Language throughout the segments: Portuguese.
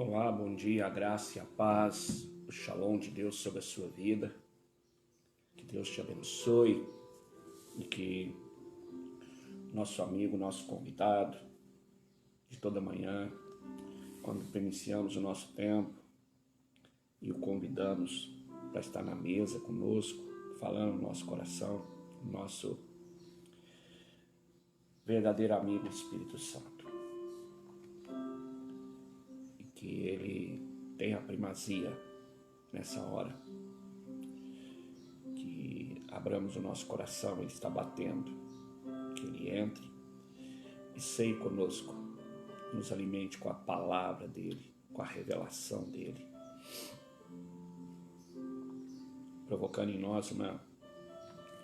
Olá, bom dia, a graça e a paz, o shalom de Deus sobre a sua vida. Que Deus te abençoe e que nosso amigo, nosso convidado de toda manhã, quando iniciamos o nosso tempo e o convidamos para estar na mesa conosco, falando no nosso coração, o nosso verdadeiro amigo Espírito Santo. E que ele tenha primazia nessa hora. Que abramos o nosso coração, ele está batendo. Que ele entre e ceie conosco, nos alimente com a palavra dele, com a revelação dele, provocando em nós uma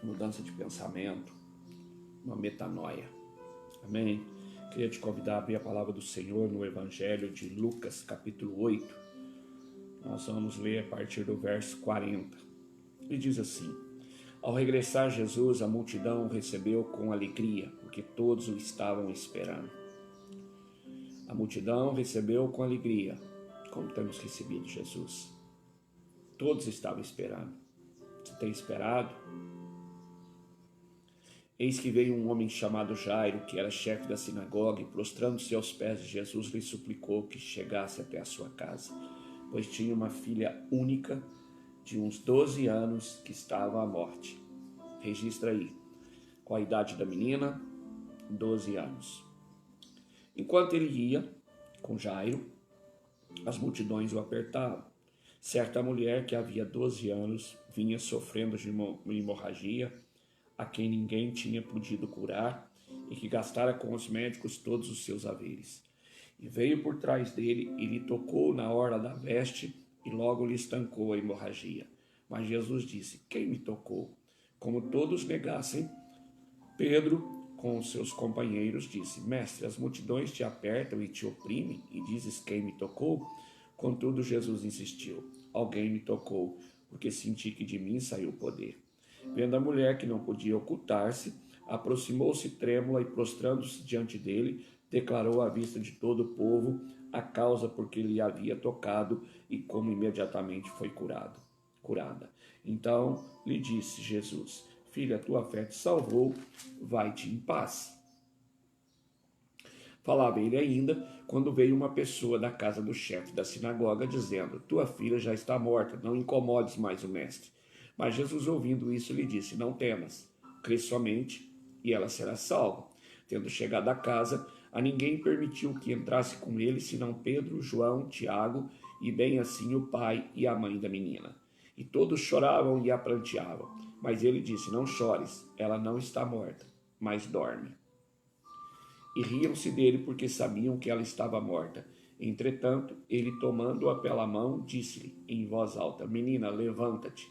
mudança de pensamento, uma metanoia. Amém? Queria te convidar a abrir a palavra do Senhor no Evangelho de Lucas, capítulo 8. Nós vamos ler a partir do verso 40. E diz assim: Ao regressar Jesus, a multidão o recebeu com alegria, porque todos o estavam esperando. A multidão recebeu com alegria, como temos recebido Jesus. Todos estavam esperando. Você tem esperado? Eis que veio um homem chamado Jairo, que era chefe da sinagoga, e prostrando-se aos pés de Jesus, lhe suplicou que chegasse até a sua casa, pois tinha uma filha única, de uns 12 anos, que estava à morte. Registra aí, qual a idade da menina? 12 anos. Enquanto ele ia com Jairo, as multidões o apertavam. Certa mulher que havia 12 anos vinha sofrendo de uma hemorragia, a quem ninguém tinha podido curar e que gastara com os médicos todos os seus haveres. E veio por trás dele e lhe tocou na orla da veste e logo lhe estancou a hemorragia. Mas Jesus disse: Quem me tocou? Como todos negassem, Pedro, com os seus companheiros, disse: Mestre, as multidões te apertam e te oprimem, e dizes: Quem me tocou? Contudo, Jesus insistiu: Alguém me tocou, porque senti que de mim saiu o poder. Vendo a mulher que não podia ocultar-se, aproximou-se trêmula e, prostrando-se diante dele, declarou à vista de todo o povo a causa por que lhe havia tocado e como imediatamente foi curada. Então lhe disse Jesus: Filha, tua fé te salvou, vai-te em paz. Falava ele ainda, quando veio uma pessoa da casa do chefe da sinagoga, dizendo: Tua filha já está morta, não incomodes mais o mestre. Mas Jesus, ouvindo isso, lhe disse: Não temas, crê somente, e ela será salva. Tendo chegado à casa, a ninguém permitiu que entrasse com ele, senão Pedro, João, Tiago, e bem assim o pai e a mãe da menina. E todos choravam e a pranteavam. Mas ele disse: Não chores, ela não está morta, mas dorme. E riam-se dele, porque sabiam que ela estava morta. Entretanto, ele, tomando-a pela mão, disse-lhe em voz alta: Menina, levanta-te.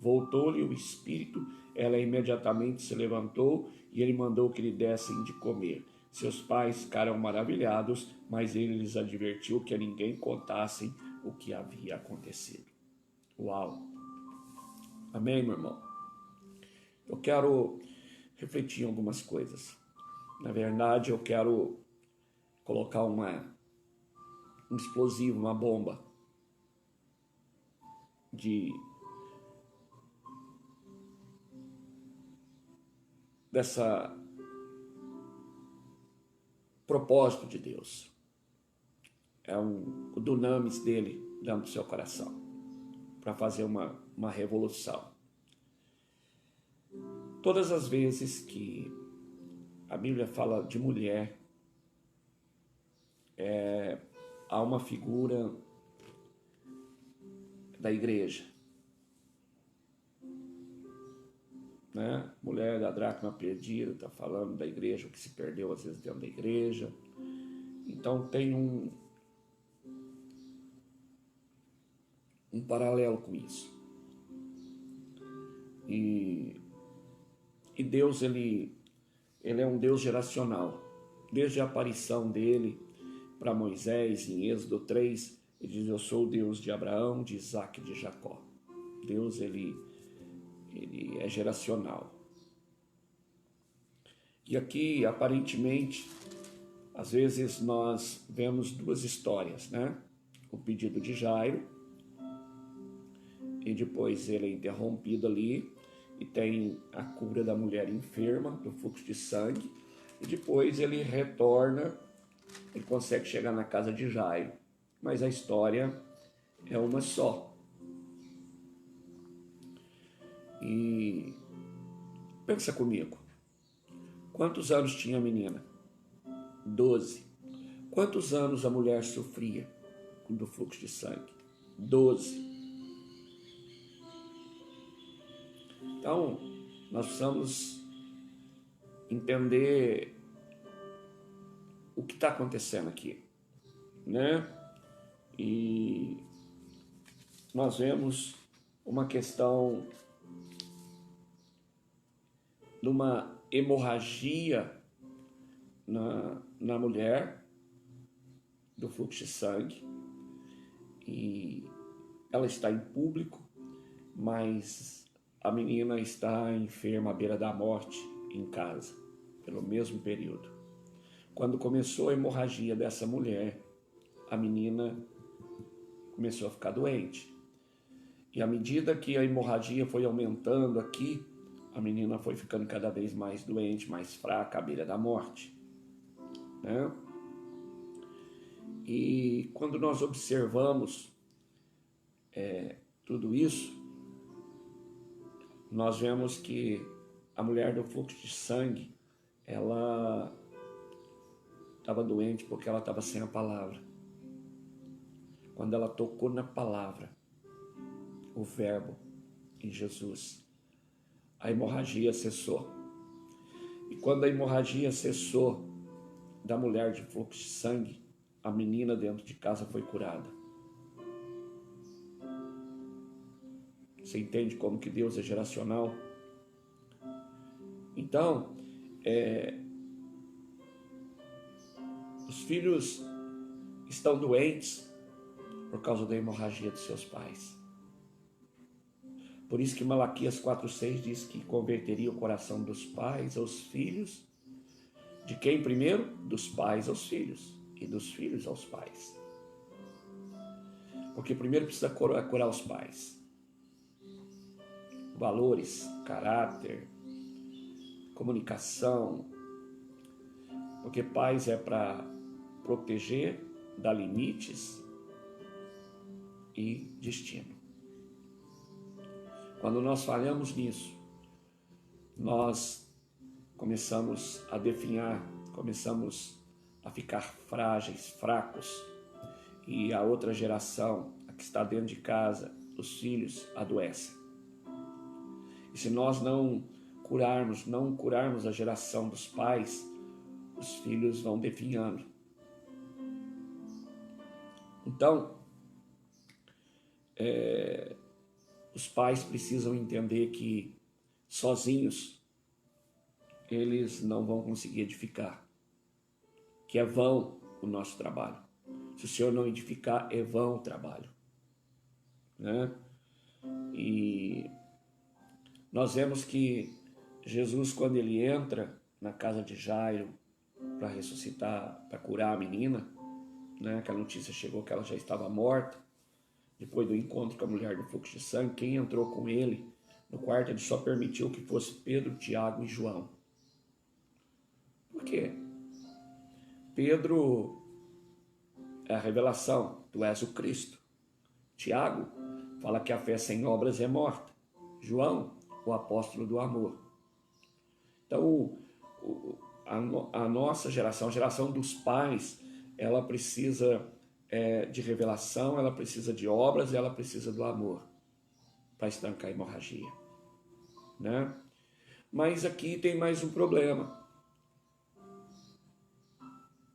Voltou-lhe o espírito, ela imediatamente se levantou, e ele mandou que lhe dessem de comer. Seus pais ficaram maravilhados, mas ele lhes advertiu que a ninguém contassem o que havia acontecido. Uau! Amém, meu irmão? Eu quero refletir em algumas coisas. Na verdade, eu quero colocar um explosivo, uma bomba dessa propósito de Deus. É o dunamis dele dentro do seu coração, para fazer uma revolução. Todas as vezes que a Bíblia fala de mulher, há uma figura da igreja, né? Mulher da dracma perdida, está falando da igreja, o que se perdeu às vezes dentro da igreja. Então tem um paralelo com isso. E Deus, ele é um Deus geracional. Desde a aparição dele para Moisés em Êxodo 3, ele diz: Eu sou o Deus de Abraão, de Isaac e de Jacó. Deus, ele é geracional. E aqui, aparentemente, às vezes nós vemos duas histórias, né? o pedido de Jairo, e depois ele é interrompido ali, e tem a cura da mulher enferma, do fluxo de sangue, e depois ele retorna, ele consegue chegar na casa de Jairo. Mas a história é uma só. E pensa comigo, quantos anos tinha a menina? 12. Quantos anos a mulher sofria do fluxo de sangue? 12. Então, nós precisamos entender o que está acontecendo aqui, né? E nós vemos uma questão de uma hemorragia na mulher, do fluxo de sangue, e ela está em público, mas a menina está enferma à beira da morte em casa, pelo mesmo período. Quando começou a hemorragia dessa mulher, a menina começou a ficar doente. E à medida que a hemorragia foi aumentando aqui, a menina foi ficando cada vez mais doente, mais fraca, à beira da morte, né? E quando nós observamos tudo isso, nós vemos que a mulher do fluxo de sangue, ela estava doente porque ela estava sem a palavra. Quando ela tocou na palavra, o verbo em Jesus, a hemorragia cessou. E quando a hemorragia cessou da mulher de fluxo de sangue, a menina dentro de casa foi curada. Você entende como que Deus é geracional? Então, os filhos estão doentes por causa da hemorragia dos seus pais. Por isso que Malaquias 4,6 diz que converteria o coração dos pais aos filhos. De quem primeiro? Dos pais aos filhos e dos filhos aos pais. Porque primeiro precisa curar os pais. Valores, caráter, comunicação. Porque pais é para proteger, dar limites e destino. Quando nós falhamos nisso, nós começamos a definhar, começamos a ficar frágeis, fracos, e a outra geração, a que está dentro de casa, os filhos, adoecem. E se nós não curarmos a geração dos pais, os filhos vão definhando. Então, os pais precisam entender que sozinhos eles não vão conseguir edificar, que é vão o nosso trabalho. Se o Senhor não edificar, é vão o trabalho, né? E nós vemos que Jesus, quando ele entra na casa de Jairo para ressuscitar, para curar a menina, né? Que a notícia chegou que ela já estava morta. Depois do encontro com a mulher do fluxo de sangue, quem entrou com ele no quarto, ele só permitiu que fosse Pedro, Tiago e João. Por quê? Pedro é a revelação, tu és o Cristo. Tiago fala que a fé sem obras é morta. João, o apóstolo do amor. Então, a nossa geração, a geração dos pais, ela precisa de revelação, ela precisa de obras e ela precisa do amor para estancar a hemorragia, né? Mas aqui tem mais um problema.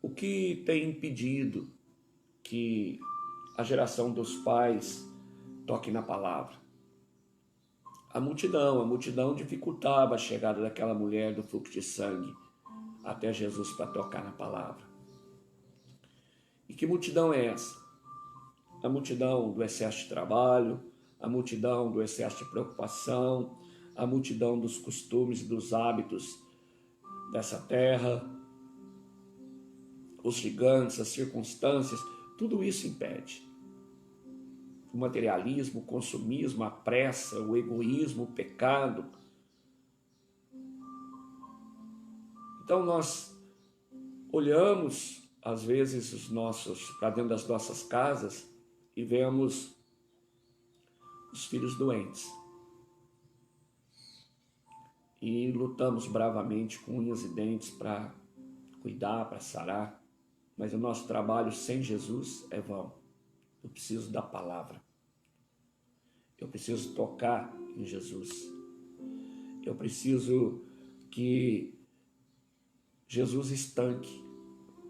O que tem impedido que a geração dos pais toque na palavra? A multidão dificultava a chegada daquela mulher do fluxo de sangue até Jesus para tocar na palavra. E que multidão é essa? A multidão do excesso de trabalho, a multidão do excesso de preocupação, a multidão dos costumes e dos hábitos dessa terra, os gigantes, as circunstâncias, tudo isso impede. o materialismo, o consumismo, a pressa, o egoísmo, o pecado. Então nós olhamos às vezes para dentro das nossas casas e vemos os filhos doentes. E lutamos bravamente com unhas e dentes para cuidar, para sarar. Mas o nosso trabalho sem Jesus é vão. Eu preciso da palavra. Eu preciso tocar em Jesus. Eu preciso que Jesus estanque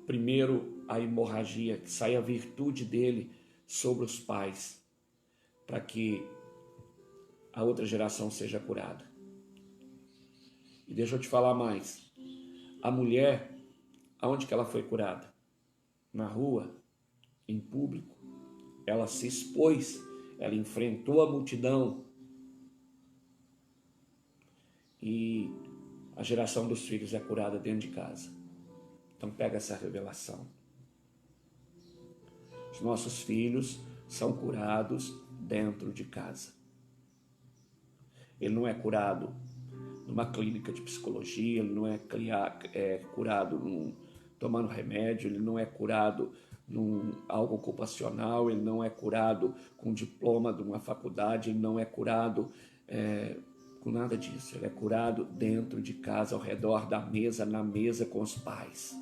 primeiro a hemorragia, que saia a virtude dele sobre os pais, para que a outra geração seja curada. E deixa eu te falar mais. A mulher, aonde que ela foi curada? Na rua, em público. Ela se expôs, ela enfrentou a multidão. E a geração dos filhos é curada dentro de casa. Então pega essa revelação. Os nossos filhos são curados dentro de casa. Ele não é curado numa clínica de psicologia, ele não é curado tomando remédio, ele não é curado num algo ocupacional, ele não é curado com diploma de uma faculdade, ele não é curado com nada disso. Ele é curado dentro de casa, ao redor da mesa, na mesa com os pais.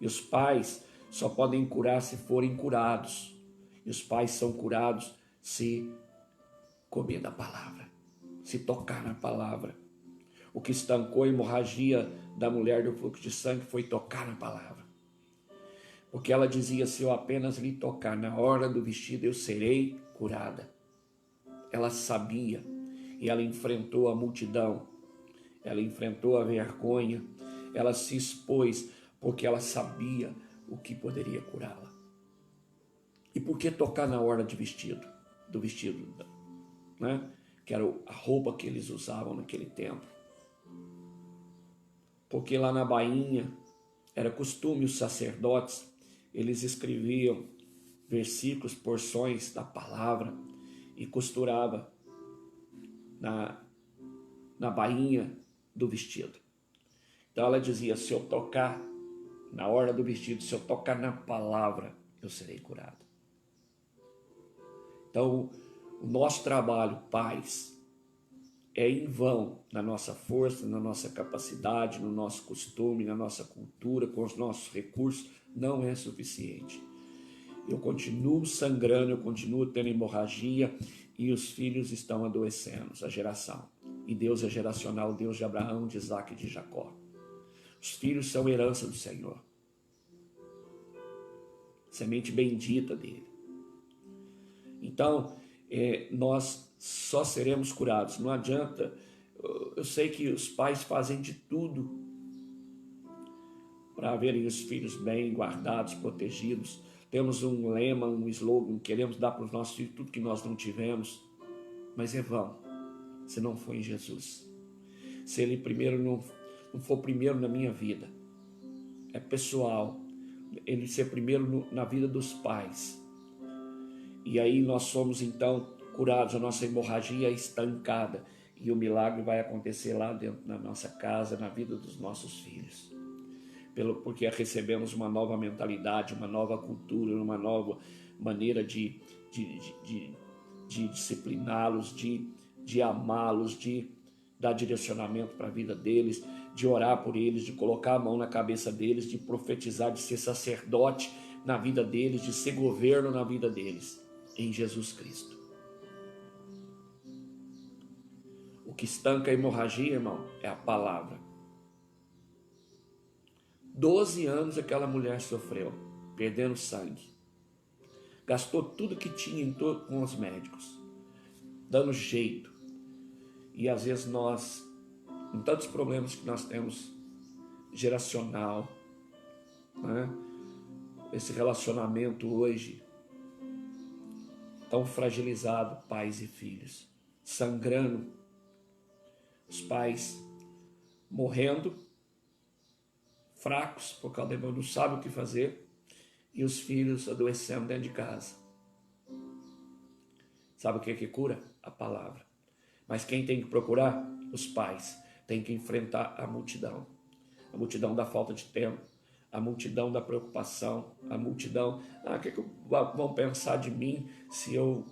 E os pais só podem curar se forem curados. E os pais são curados se comer da palavra, se tocar na palavra. O que estancou a hemorragia da mulher do fluxo de sangue foi tocar na palavra. Porque ela dizia, se eu apenas lhe tocar na hora do vestido, eu serei curada. Ela sabia e ela enfrentou a multidão. Ela enfrentou a vergonha. Ela se expôs porque ela sabia o que poderia curá-la. E por que tocar na hora do vestido, né? Que era a roupa que eles usavam naquele tempo? Porque lá na bainha era costume os sacerdotes, eles escreviam versículos, porções da palavra e costurava na bainha do vestido. Então ela dizia, se eu tocar na hora do vestido, se eu tocar na palavra, eu serei curado. Então, o nosso trabalho, pais, é em vão na nossa força, na nossa capacidade, no nosso costume, na nossa cultura, com os nossos recursos, não é suficiente. Eu continuo sangrando, eu continuo tendo hemorragia e os filhos estão adoecendo, a geração. E Deus é geracional, Deus de Abraão, de Isaac e de Jacó. Os filhos são herança do Senhor. Semente bendita dele. Então, nós só seremos curados. Não adianta, eu sei que os pais fazem de tudo para verem os filhos bem guardados, protegidos. Temos um lema, um slogan, queremos dar para os nossos filhos tudo que nós não tivemos, mas é vão, se não for em Jesus. Se ele primeiro não for primeiro na minha vida, é pessoal, ele ser primeiro na vida dos pais. E aí nós somos então curados, a nossa hemorragia é estancada e o milagre vai acontecer lá dentro da nossa casa, na vida dos nossos filhos. Porque recebemos uma nova mentalidade, uma nova cultura, uma nova maneira de discipliná-los, de amá-los, de dar direcionamento para a vida deles, de orar por eles, de colocar a mão na cabeça deles, de profetizar, de ser sacerdote na vida deles, de ser governo na vida deles, em Jesus Cristo. O que estanca a hemorragia, irmão, é a palavra. 12 anos aquela mulher sofreu, perdendo sangue. Gastou tudo que tinha com os médicos, dando jeito. E às vezes nós, com tantos problemas que nós temos, geracional, né? Esse relacionamento hoje, tão fragilizado, pais e filhos, sangrando, os pais morrendo, fracos, por causa de não sabem o que fazer, e os filhos adoecendo dentro de casa. Sabe o que que cura? A palavra. Mas quem tem que procurar? Os pais. Tem que enfrentar a multidão da falta de tempo, a multidão da preocupação, a multidão, o que vão pensar de mim se eu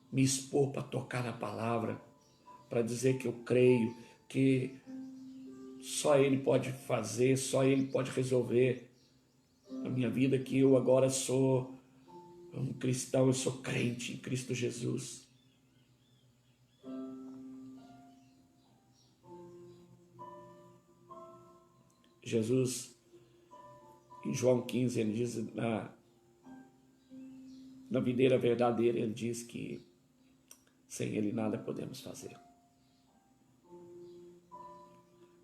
me expor para tocar na palavra, para dizer que eu creio, que só Ele pode fazer, só Ele pode resolver a minha vida, que eu agora sou um cristão, eu sou crente em Cristo Jesus. Jesus, em João 15, ele diz, na videira verdadeira, ele diz que sem Ele nada podemos fazer.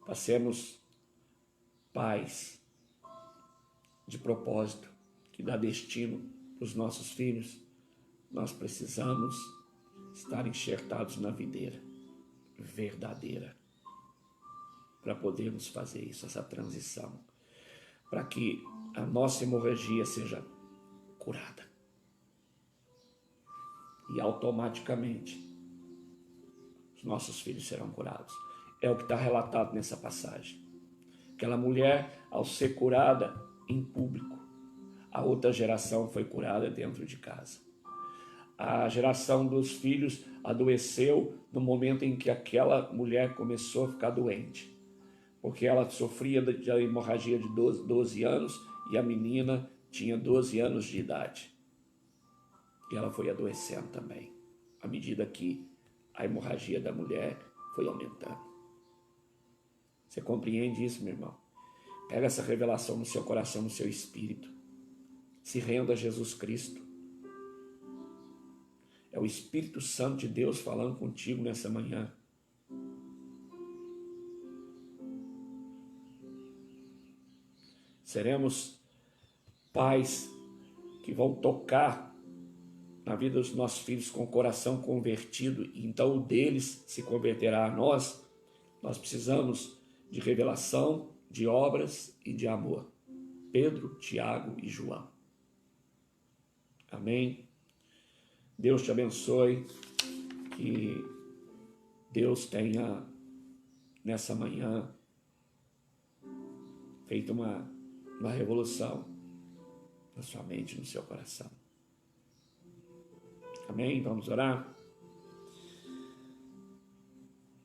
Para sermos pais de propósito, que dá destino para os nossos filhos, nós precisamos estar enxertados na videira verdadeira, para podermos fazer isso, essa transição, para que a nossa hemorragia seja curada. E automaticamente os nossos filhos serão curados. É o que está relatado nessa passagem. Aquela mulher, ao ser curada em público, a outra geração foi curada dentro de casa. A geração dos filhos adoeceu no momento em que aquela mulher começou a ficar doente, porque ela sofria de hemorragia de 12 anos e a menina tinha 12 anos de idade. E ela foi adoecendo também, à medida que a hemorragia da mulher foi aumentando. Você compreende isso, meu irmão? Pega essa revelação no seu coração, no seu espírito. Se renda a Jesus Cristo. É o Espírito Santo de Deus falando contigo nessa manhã. Seremos pais que vão tocar na vida dos nossos filhos com o coração convertido, e então o deles se converterá a nós. Nós precisamos de revelação, de obras e de amor. Pedro, Tiago e João. Amém? Deus te abençoe, que Deus tenha nessa manhã feito uma revolução na sua mente, no seu coração. Amém? Vamos orar?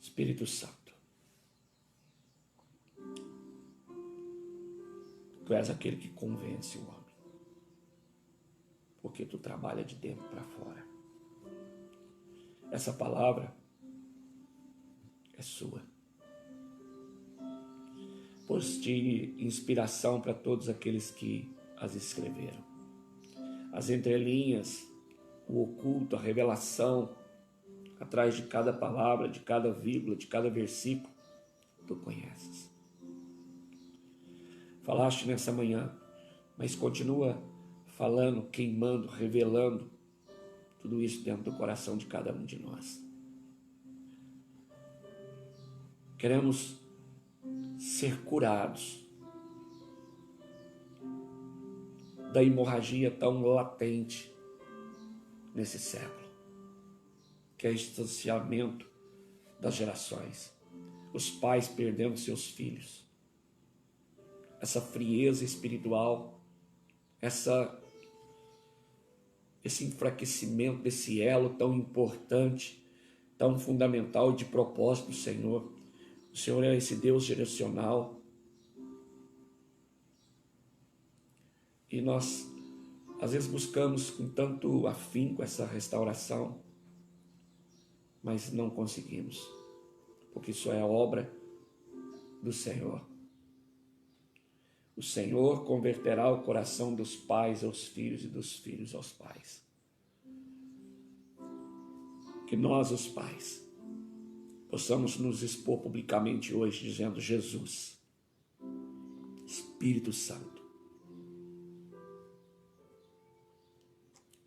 Espírito Santo, Tu és aquele que convence o homem, porque Tu trabalha de dentro para fora. Essa palavra é sua. Pôs-te inspiração para todos aqueles que as escreveram. As entrelinhas, o oculto, a revelação, atrás de cada palavra, de cada vírgula, de cada versículo, Tu conheces. Falaste nessa manhã, mas continua falando, queimando, revelando tudo isso dentro do coração de cada um de nós. Queremos ser curados da hemorragia tão latente nesse século, que é o distanciamento das gerações, os pais perdendo seus filhos, essa frieza espiritual, esse enfraquecimento desse elo tão importante, tão fundamental de propósito do Senhor. O Senhor é esse Deus geracional. E nós, às vezes, buscamos com tanto afinco essa restauração, mas não conseguimos, porque isso é obra do Senhor. O Senhor converterá o coração dos pais aos filhos e dos filhos aos pais. Que nós, os pais, possamos nos expor publicamente hoje dizendo: Jesus, Espírito Santo,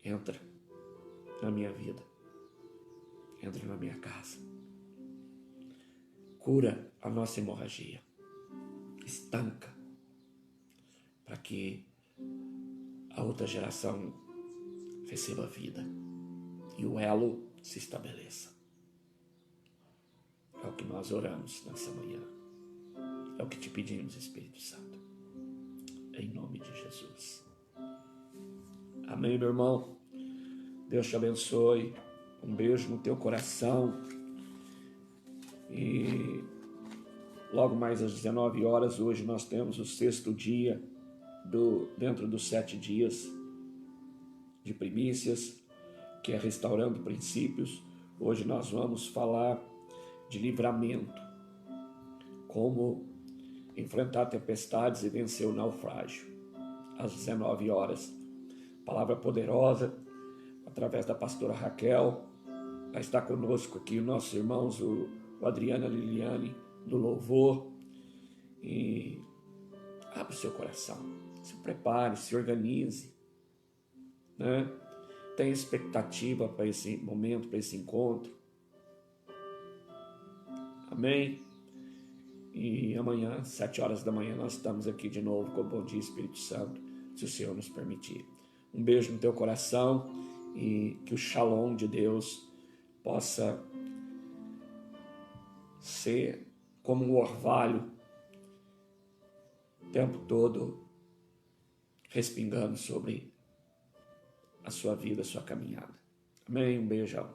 entra na minha vida, entra na minha casa, cura a nossa hemorragia, estanca, para que a outra geração receba vida. e o elo se estabeleça. É o que nós oramos nessa manhã. É o que te pedimos, Espírito Santo. Em nome de Jesus. Amém, meu irmão. Deus te abençoe. Um beijo no teu coração. E logo mais às 19 horas, hoje nós temos o 6º dia dentro dos 7 dias de primícias, que é Restaurando Princípios. Hoje nós vamos falar de livramento, como enfrentar tempestades e vencer o naufrágio. Às 19 horas, palavra poderosa, através da pastora Raquel. Vai estar conosco aqui os nossos irmãos, o Adriana e a Liliane, do louvor. E abra o seu coração, se prepare, se organize, né? Tenha expectativa para esse momento, para esse encontro. Amém? E amanhã, às 7 horas da manhã, nós estamos aqui de novo com o Bom Dia Espírito Santo, se o Senhor nos permitir. Um beijo no teu coração e que o shalom de Deus possa ser como um orvalho o tempo todo respingando sobre a sua vida, a sua caminhada. Amém? Um beijão.